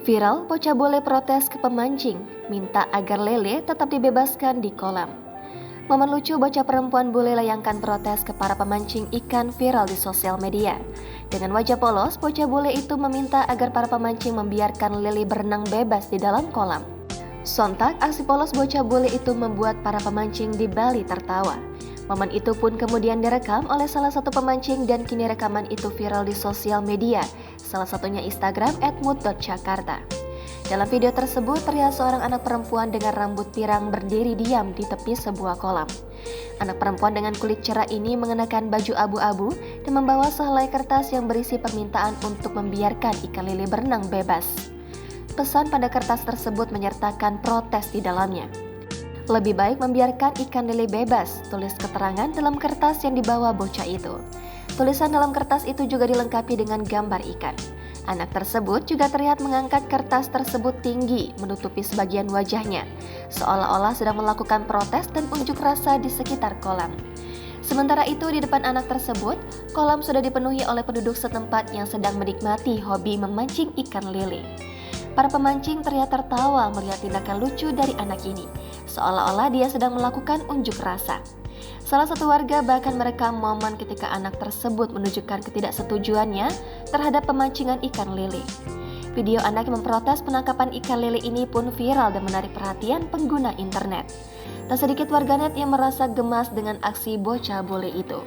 Viral, bocah bule protes ke pemancing, minta agar lele tetap dibebaskan di kolam. Momen lucu bocah perempuan bule layangkan protes ke para pemancing ikan viral di sosial media. Dengan wajah polos, bocah bule itu meminta agar para pemancing membiarkan lele berenang bebas di dalam kolam. Sontak, aksi polos bocah bule itu membuat para pemancing di Bali tertawa. Momen itu pun kemudian direkam oleh salah satu pemancing dan kini rekaman itu viral di sosial media, salah satunya Instagram @mood.jakarta. Dalam video tersebut terlihat seorang anak perempuan dengan rambut pirang berdiri diam di tepi sebuah kolam. Anak perempuan dengan kulit cerah ini mengenakan baju abu-abu dan membawa sehelai kertas yang berisi permintaan untuk membiarkan ikan lele berenang bebas. Pesan pada kertas tersebut menyertakan protes di dalamnya. Lebih baik membiarkan ikan lele bebas, tulis keterangan dalam kertas yang dibawa bocah itu. Tulisan dalam kertas itu juga dilengkapi dengan gambar ikan. Anak tersebut juga terlihat mengangkat kertas tersebut tinggi, menutupi sebagian wajahnya, seolah-olah sedang melakukan protes dan unjuk rasa di sekitar kolam. Sementara itu di depan anak tersebut, kolam sudah dipenuhi oleh penduduk setempat yang sedang menikmati hobi memancing ikan lele. Para pemancing terlihat tertawa melihat tindakan lucu dari anak ini, seolah-olah dia sedang melakukan unjuk rasa. Salah satu warga bahkan merekam momen ketika anak tersebut menunjukkan ketidaksetujuannya terhadap pemancingan ikan lele. Video anak yang memprotes penangkapan ikan lele ini pun viral dan menarik perhatian pengguna internet. Tak sedikit warganet yang merasa gemas dengan aksi bocah bule itu.